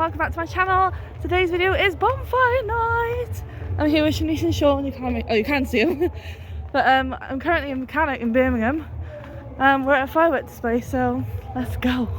welcome back to my channel. Today's video is Bonfire Night. I'm here with Shanice and Sean. You can see them. But I'm currently a mechanic in Birmingham. We're at a fireworks display, so let's go.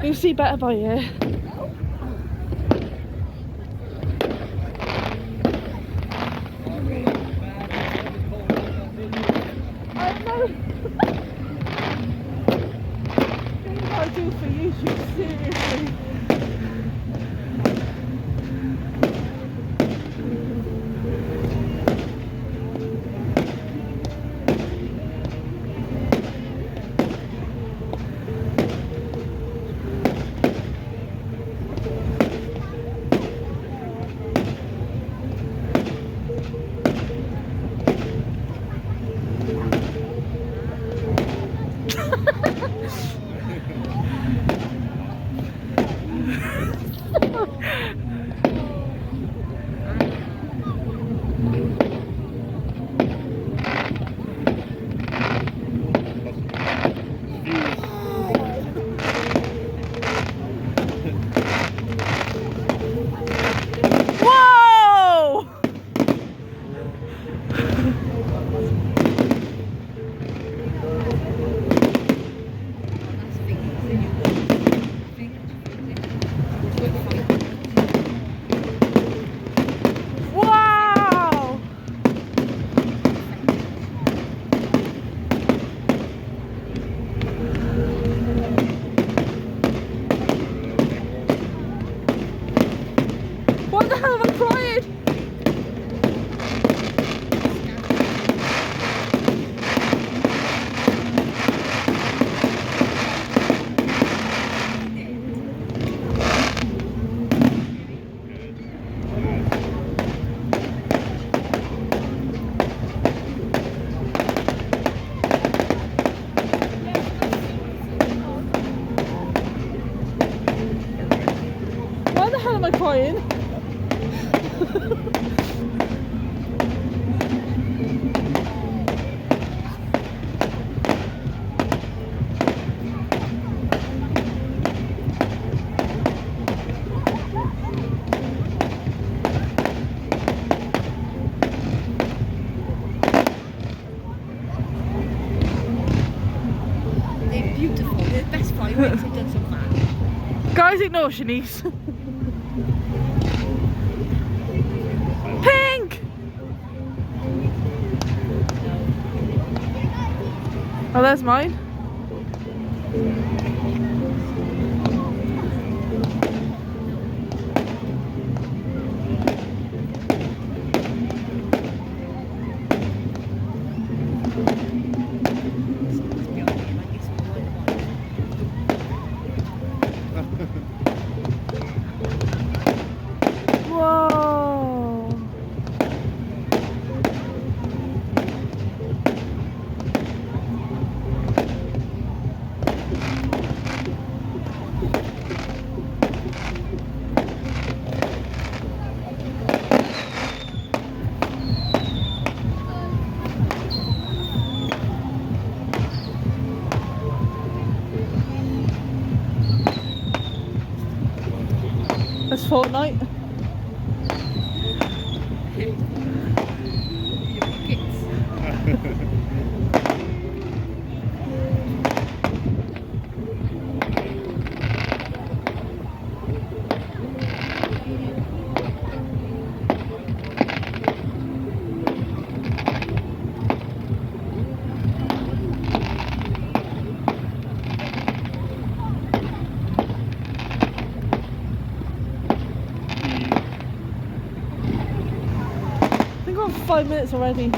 You'll see better by here. I know. Things I do for YouTube, seriously. What the hell am I crying? Why the hell am I crying? They're beautiful. They're the best fireworks I've done so far. Guys, ignore Shanice. Pink! Oh, there's mine. Whoa! That's Fortnite. Oh, 5 minutes already.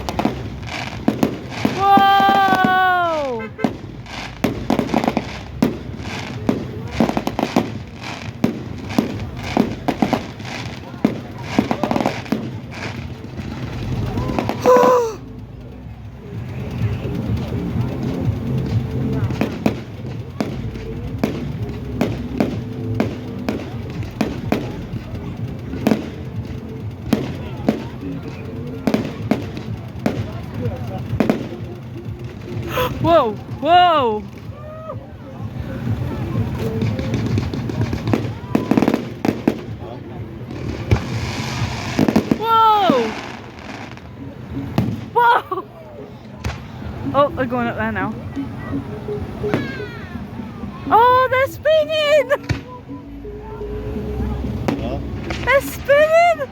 Whoa! Whoa! Whoa! Whoa! Whoa! Oh, they're going up there now. Oh, they're spinning! They're spinning!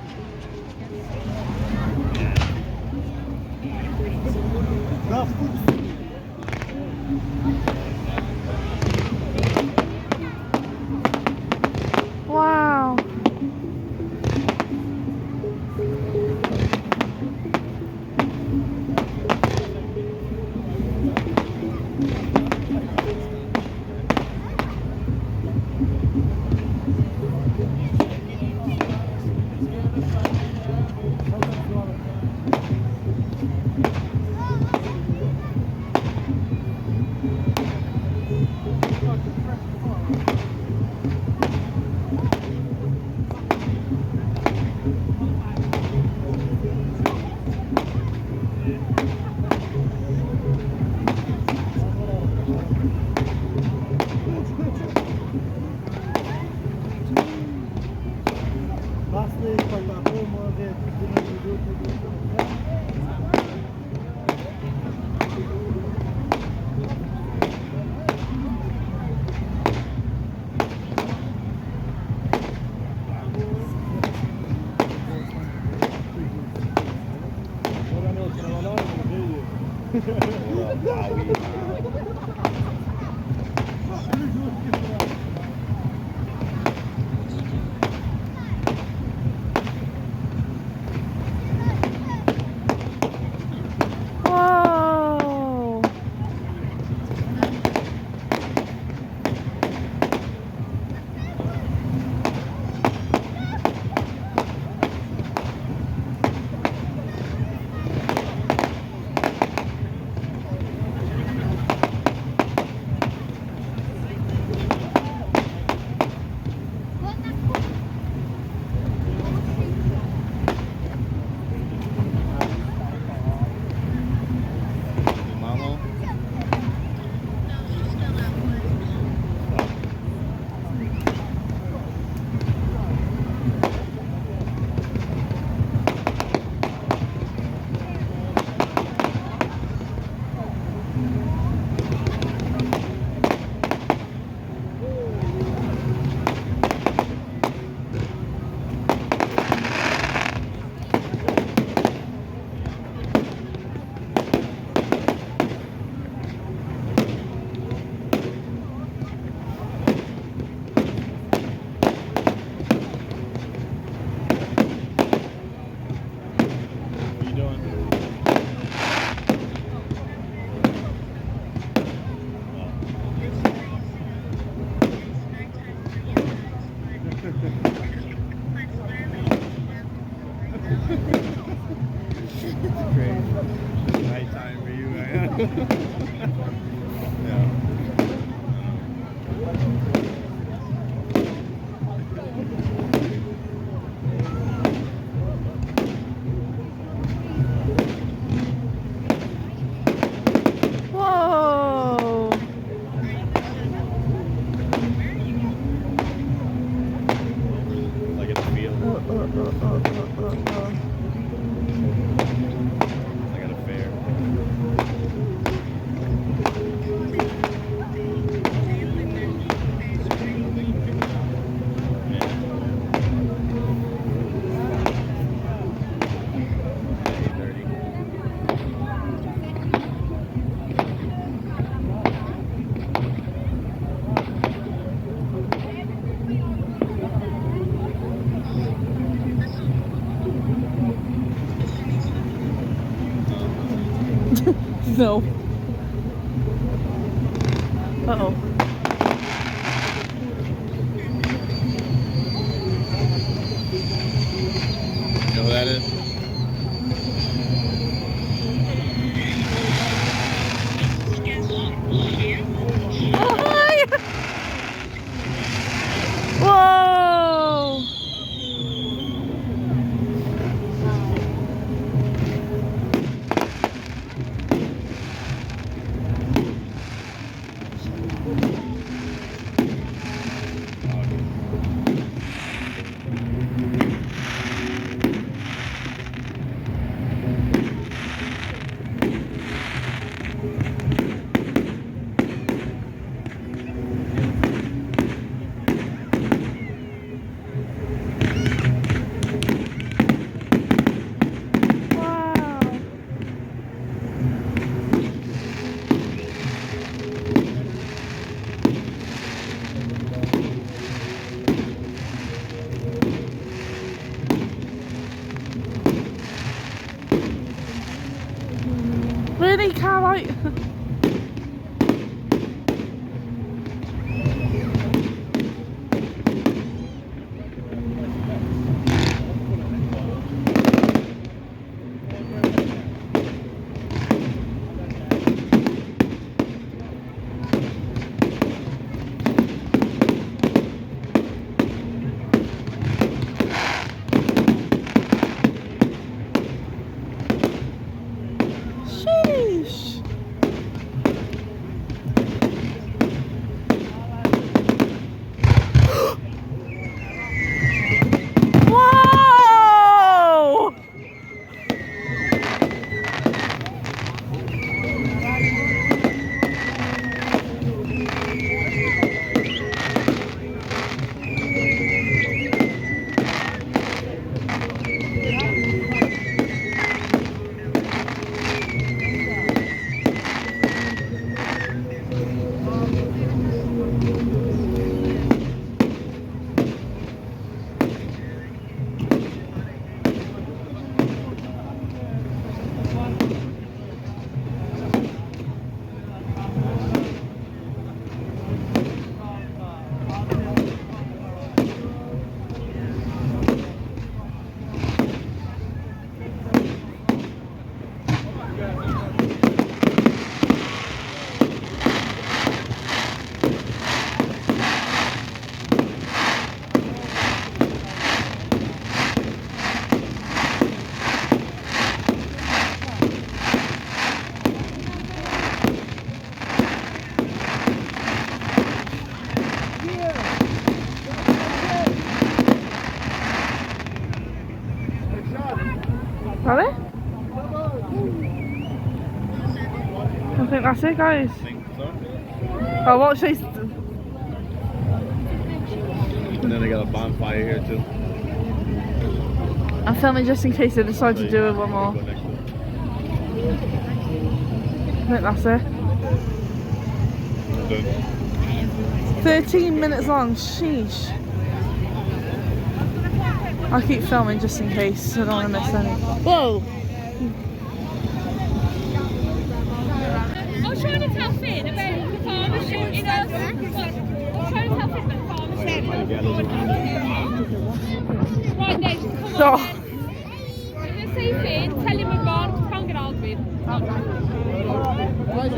Wow. Whoa! Nighttime for you, yeah. Whoa! Like it's a field. Like at a fair. No. Uh-oh. You know who that is? Oh, hi! Whoa! Really, Carolite? Sheesh. Whoa! Really? I think that's it, guys. I think so. Oh, watch this. And then I got a bonfire here too. I'm filming just in case they decide to do it one more. Go next to it. I think that's it. Good. 13 minutes long, sheesh. I'll keep filming just in case, so I don't want to miss any. Whoa! I was trying to tell Finn about the farmer shooting us. I was trying to tell Finn about the farmer shooting us. Right now, just come on. Oh. Then. I'm going to see Finn, tell him we're gone, because I can't get hold of him. Right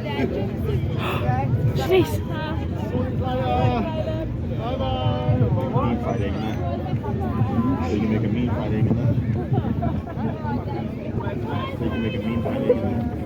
then. Jeez. Mean fried egg in that. So you can make a mean fried egg in that. So you can make a mean fried egg in that.